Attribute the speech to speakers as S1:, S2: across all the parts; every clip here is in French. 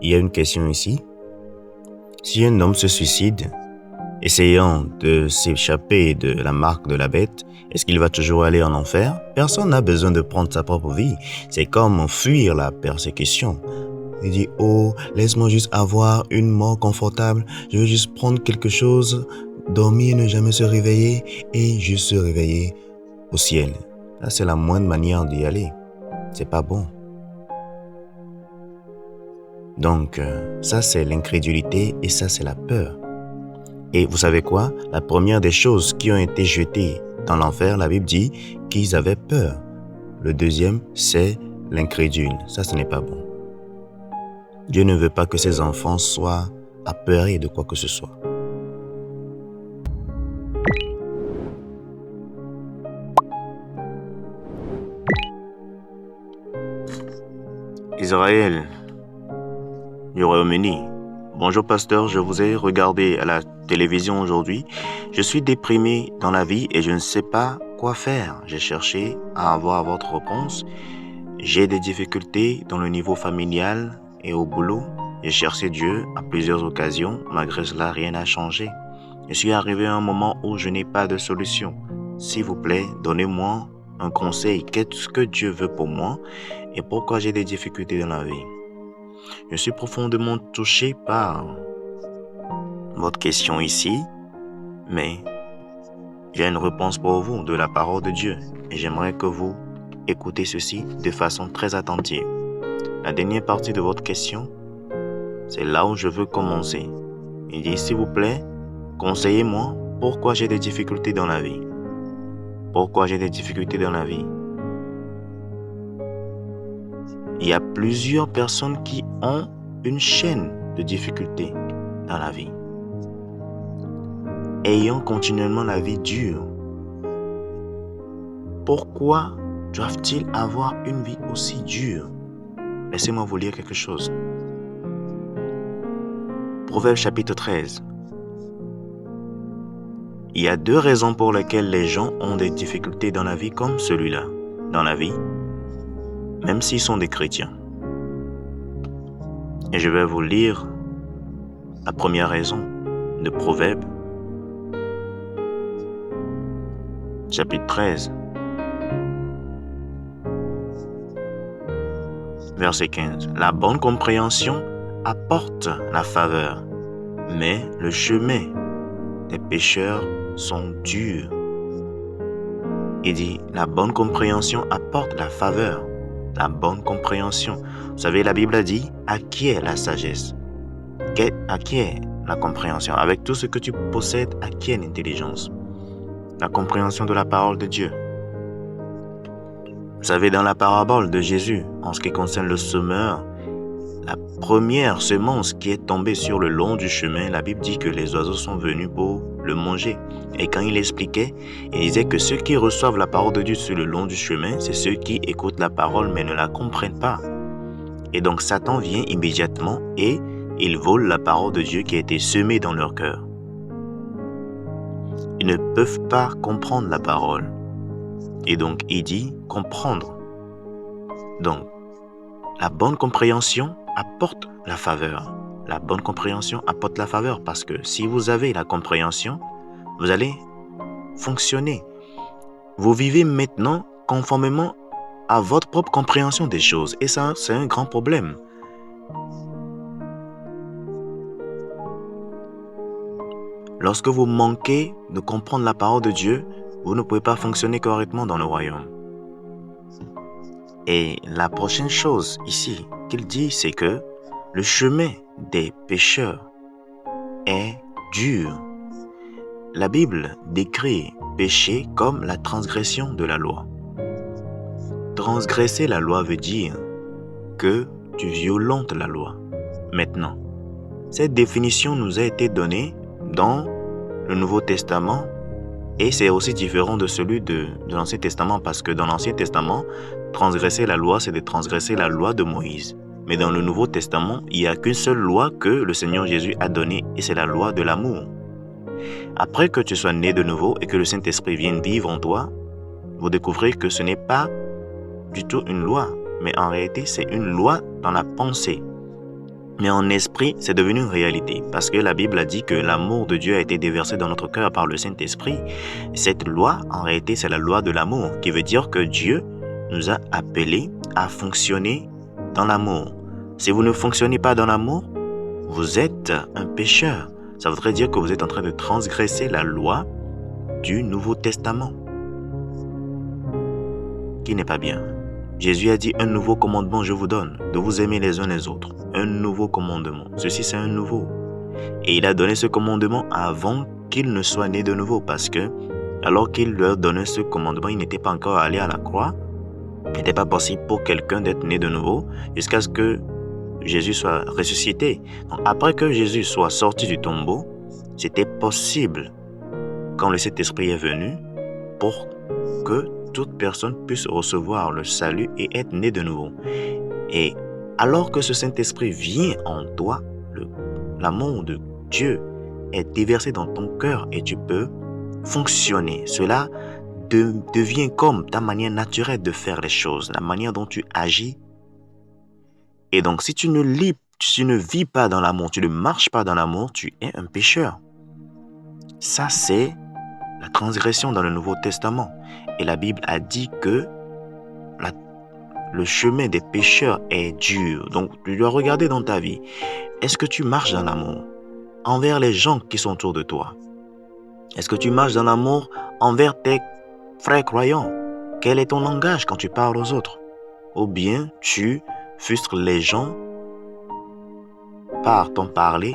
S1: Il y a une question ici. Si un homme se suicide, essayant de s'échapper de la marque de la bête, est-ce qu'il va toujours aller en enfer? Personne n'a besoin de prendre sa propre vie. C'est comme fuir la persécution. Il dit, oh, laisse-moi juste avoir une mort confortable. Je veux juste prendre quelque chose, dormir, ne jamais se réveiller et juste se réveiller au ciel. Là, c'est la moindre manière d'y aller. C'est pas bon. Donc, ça, c'est l'incrédulité et ça, c'est la peur. Et vous savez quoi? La première des choses qui ont été jetées dans l'enfer, la Bible dit qu'ils avaient peur. Le deuxième, c'est l'incrédule. Ça, ce n'est pas bon. Dieu ne veut pas que ses enfants soient apeurés de quoi que ce soit. Israël, du Royaume-Uni. Bonjour pasteur, je vous ai regardé à la télévision aujourd'hui. Je suis déprimé dans la vie et je ne sais pas quoi faire. J'ai cherché à avoir votre réponse. J'ai des difficultés dans le niveau familial et au boulot. J'ai cherché Dieu à plusieurs occasions. Malgré cela, rien n'a changé. Je suis arrivé à un moment où je n'ai pas de solution. S'il vous plaît, donnez-moi un conseil. Qu'est-ce que Dieu veut pour moi et pourquoi j'ai des difficultés dans la vie? Je suis profondément touché par votre question ici, mais j'ai une réponse pour vous de la parole de Dieu et j'aimerais que vous écoutez ceci de façon très attentive. La dernière partie de votre question, c'est là où je veux commencer. Il dit, s'il vous plaît, conseillez-moi pourquoi j'ai des difficultés dans la vie. Pourquoi j'ai des difficultés dans la vie? Il y a plusieurs personnes qui ont une chaîne de difficultés dans la vie. Ayant continuellement la vie dure, pourquoi doivent-ils avoir une vie aussi dure? Laissez-moi vous lire quelque chose. Proverbe chapitre 13. Il y a 2 raisons pour lesquelles les gens ont des difficultés dans la vie comme celui-là. Dans la vie, même s'ils sont des chrétiens. Et je vais vous lire la première raison de Proverbe, chapitre 13, verset 15. La bonne compréhension apporte la faveur, mais le chemin des pécheurs sont durs. Il dit, la bonne compréhension apporte la faveur. La bonne compréhension. Vous savez, la Bible a dit, acquiert la sagesse. Acquiert la compréhension. Avec tout ce que tu possèdes, acquiert l'intelligence. La compréhension de la parole de Dieu. Vous savez, dans la parabole de Jésus, en ce qui concerne le semeur, la première semence qui est tombée sur le long du chemin, la Bible dit que les oiseaux sont venus pour le manger. Et quand il expliquait, il disait que ceux qui reçoivent la parole de Dieu sur le long du chemin, c'est ceux qui écoutent la parole mais ne la comprennent pas. Et donc Satan vient immédiatement et il vole la parole de Dieu qui a été semée dans leur cœur. Ils ne peuvent pas comprendre la parole. Et donc il dit comprendre. Donc, la bonne compréhension apporte la faveur. La bonne compréhension apporte la faveur parce que si vous avez la compréhension, vous allez fonctionner. Vous vivez maintenant conformément à votre propre compréhension des choses. Et ça, c'est un grand problème. Lorsque vous manquez de comprendre la parole de Dieu, vous ne pouvez pas fonctionner correctement dans le royaume. Et la prochaine chose ici qu'il dit, c'est que le chemin des pécheurs est dur. La Bible décrit péché comme la transgression de la loi. Transgresser la loi veut dire que tu violentes la loi. Maintenant, cette définition nous a été donnée dans le Nouveau Testament et c'est aussi différent de celui de l'Ancien Testament parce que dans l'Ancien Testament, transgresser la loi, c'est de transgresser la loi de Moïse. Mais dans le Nouveau Testament, il n'y a qu'une seule loi que le Seigneur Jésus a donnée et c'est la loi de l'amour. Après que tu sois né de nouveau et que le Saint-Esprit vienne vivre en toi, vous découvrez que ce n'est pas du tout une loi, mais en réalité, c'est une loi dans la pensée. Mais en esprit, c'est devenu une réalité. Parce que la Bible a dit que l'amour de Dieu a été déversé dans notre cœur par le Saint-Esprit. Cette loi, en réalité, c'est la loi de l'amour, qui veut dire que Dieu nous a appelés à fonctionner dans l'amour. Si vous ne fonctionnez pas dans l'amour, vous êtes un pécheur. Ça voudrait dire que vous êtes en train de transgresser la loi du Nouveau Testament, qui n'est pas bien. Jésus a dit, un nouveau commandement je vous donne, de vous aimer les uns les autres. Un nouveau commandement. Ceci, c'est un nouveau. Et il a donné ce commandement avant qu'il ne soit né de nouveau, parce que, alors qu'il leur donnait ce commandement, il n'était pas encore allé à la croix. Il n'était pas possible pour quelqu'un d'être né de nouveau, jusqu'à ce que Jésus soit ressuscité. Donc, après que Jésus soit sorti du tombeau, c'était possible, quand le Saint-Esprit est venu, pour que toute personne puisse recevoir le salut et être né de nouveau. Et alors que ce Saint-Esprit vient en toi, l'amour de Dieu est déversé dans ton cœur et tu peux fonctionner. Cela devient comme ta manière naturelle de faire les choses, la manière dont tu agis. Et donc, si tu ne vis pas dans l'amour, tu ne marches pas dans l'amour, tu es un pécheur. Ça, c'est la transgression dans le Nouveau Testament. Et la Bible a dit que le chemin des pécheurs est dur. Donc, tu dois regarder dans ta vie. Est-ce que tu marches dans l'amour envers les gens qui sont autour de toi? Est-ce que tu marches dans l'amour envers tes frères croyants? Quel est ton langage quand tu parles aux autres? Ou bien tu frustres les gens par ton parler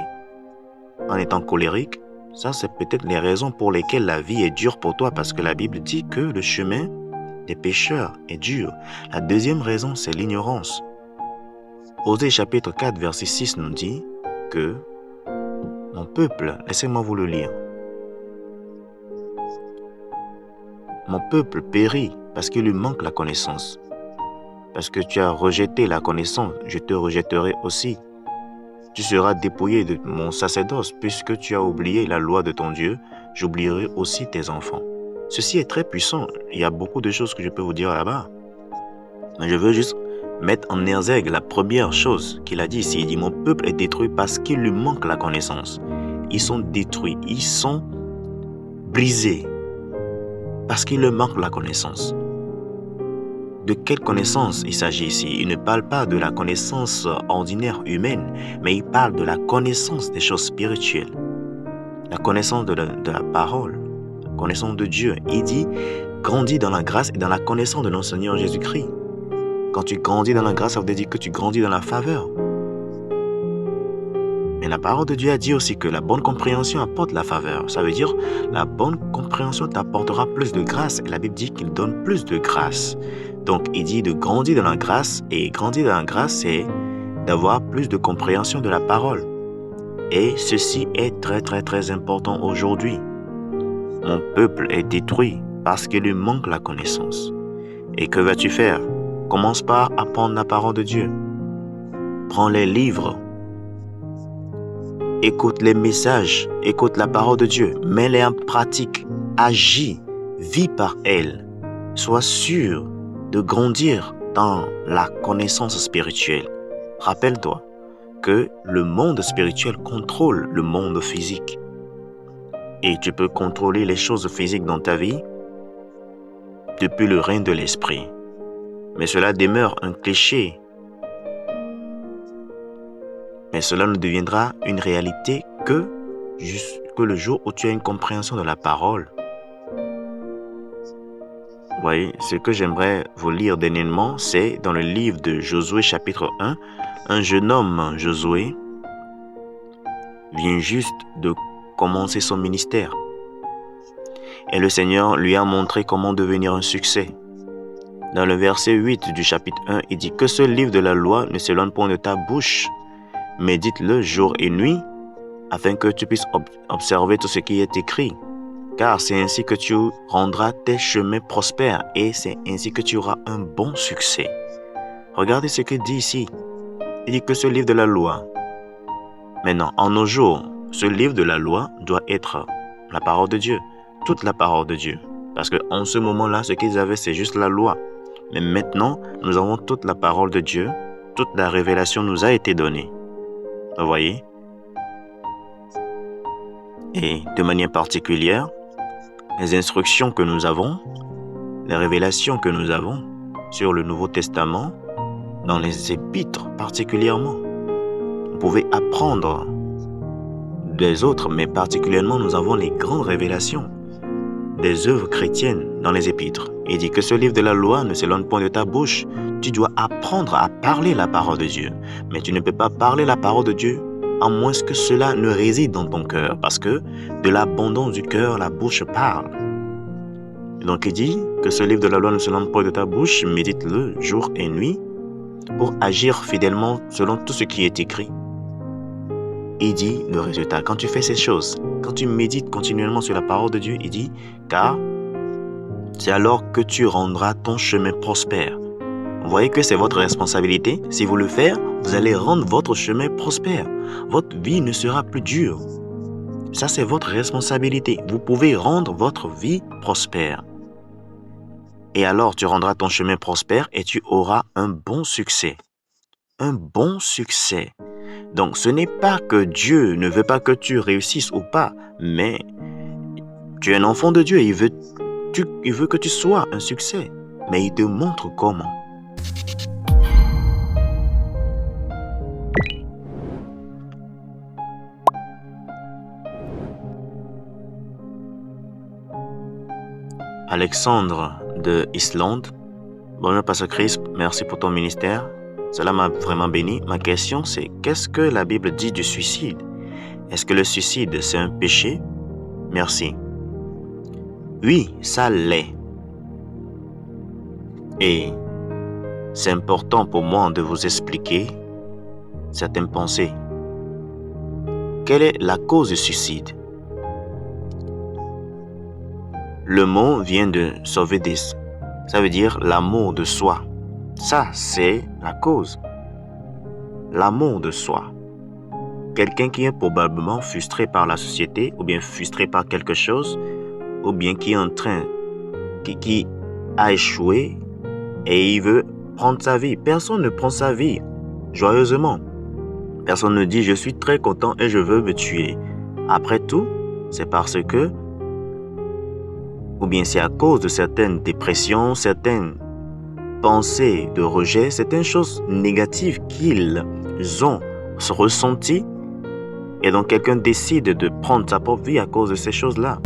S1: en étant colérique? Ça, c'est peut-être les raisons pour lesquelles la vie est dure pour toi, parce que la Bible dit que le chemin des pécheurs est dur. La deuxième raison, c'est l'ignorance. Osée chapitre 4, verset 6 nous dit que mon peuple, laissez-moi vous le lire. Mon peuple périt parce qu'il lui manque la connaissance. Parce que tu as rejeté la connaissance, je te rejetterai aussi. Tu seras dépouillé de mon sacerdoce, puisque tu as oublié la loi de ton Dieu, j'oublierai aussi tes enfants. Ceci est très puissant. Il y a beaucoup de choses que je peux vous dire là-bas. Mais je veux juste mettre en exergue la première chose qu'il a dit ici. Il dit, mon peuple est détruit parce qu'il lui manque la connaissance. Ils sont détruits, ils sont brisés parce qu'il leur manque la connaissance. De quelle connaissance il s'agit ici? Il ne parle pas de la connaissance ordinaire humaine, mais il parle de la connaissance des choses spirituelles. La connaissance de la parole, la connaissance de Dieu. Il dit, grandis dans la grâce et dans la connaissance de notre Seigneur Jésus-Christ. Quand tu grandis dans la grâce, ça veut dire que tu grandis dans la faveur. Mais la parole de Dieu a dit aussi que la bonne compréhension apporte la faveur. Ça veut dire la bonne compréhension t'apportera plus de grâce. Et la Bible dit qu'il donne plus de grâce. Donc, il dit de grandir dans la grâce. Et grandir dans la grâce, c'est d'avoir plus de compréhension de la parole. Et ceci est très, très, très important aujourd'hui. Mon peuple est détruit parce qu'il lui manque la connaissance. Et que vas-tu faire? Commence par apprendre la parole de Dieu. Prends les livres. Écoute les messages. Écoute la parole de Dieu. Mets-les en pratique. Agis. Vis par elle. Sois sûr de grandir dans la connaissance spirituelle. Rappelle-toi que le monde spirituel contrôle le monde physique. Et tu peux contrôler les choses physiques dans ta vie depuis le règne de l'esprit. Mais cela demeure un cliché. Mais cela ne deviendra une réalité que le jour où tu as une compréhension de la parole. Vous voyez, ce que j'aimerais vous lire dernièrement, c'est dans le livre de Josué chapitre 1. Un jeune homme, Josué, vient juste de commencer son ministère. Et le Seigneur lui a montré comment devenir un succès. Dans le verset 8 du chapitre 1, il dit que ce livre de la loi ne s'éloigne point de ta bouche. Médite-le jour et nuit, afin que tu puisses observer tout ce qui est écrit. Car c'est ainsi que tu rendras tes chemins prospères et c'est ainsi que tu auras un bon succès. Regardez ce qu'il dit ici. Il dit que ce livre de la loi. Maintenant, en nos jours, ce livre de la loi doit être la parole de Dieu. Toute la parole de Dieu. Parce qu'en ce moment-là, ce qu'ils avaient, c'est juste la loi. Mais maintenant, nous avons toute la parole de Dieu, toute la révélation nous a été donnée. Vous voyez? Et de manière particulière, les instructions que nous avons, les révélations que nous avons sur le Nouveau Testament, dans les épîtres particulièrement, vous pouvez apprendre des autres, mais particulièrement nous avons les grandes révélations des œuvres chrétiennes dans les épîtres. Il dit que ce livre de la loi ne s'éloigne point de ta bouche. Tu dois apprendre à parler la parole de Dieu. Mais tu ne peux pas parler la parole de Dieu à moins que cela ne réside dans ton cœur. Parce que de l'abondance du cœur, la bouche parle. Et donc il dit que ce livre de la loi ne s'éloigne point de ta bouche. Médite-le jour et nuit pour agir fidèlement selon tout ce qui est écrit. Il dit le résultat. Quand tu fais ces choses, quand tu médites continuellement sur la parole de Dieu, il dit, car c'est alors que tu rendras ton chemin prospère. Vous voyez que c'est votre responsabilité. Si vous le faites, vous allez rendre votre chemin prospère. Votre vie ne sera plus dure. Ça, c'est votre responsabilité. Vous pouvez rendre votre vie prospère. Et alors, tu rendras ton chemin prospère et tu auras un bon succès. Un bon succès. Donc, ce n'est pas que Dieu ne veut pas que tu réussisses ou pas, mais tu es un enfant de Dieu et il veut que tu sois un succès, mais il te montre comment. Alexandre de Islande. Bonjour Pasteur Chris, merci pour ton ministère. Cela m'a vraiment béni. Ma question c'est, qu'est-ce que la Bible dit du suicide? Est-ce que le suicide c'est un péché? Merci. Oui, ça l'est. Et c'est important pour moi de vous expliquer certaines pensées. Quelle est la cause du suicide? Le mot vient de sauvedis. Ça veut dire l'amour de soi. Ça, c'est la cause. L'amour de soi. Quelqu'un qui est probablement frustré par la société, ou bien frustré par quelque chose, ou bien qui est en train, qui a échoué et il veut prendre sa vie. Personne ne prend sa vie joyeusement. Personne ne dit « je suis très content et je veux me tuer ». Après tout, c'est parce que, ou bien c'est à cause de certaines dépressions, certaines pensées de rejet, certaines choses négatives qu'ils ont ressenties. Et donc quelqu'un décide de prendre sa propre vie à cause de ces choses-là.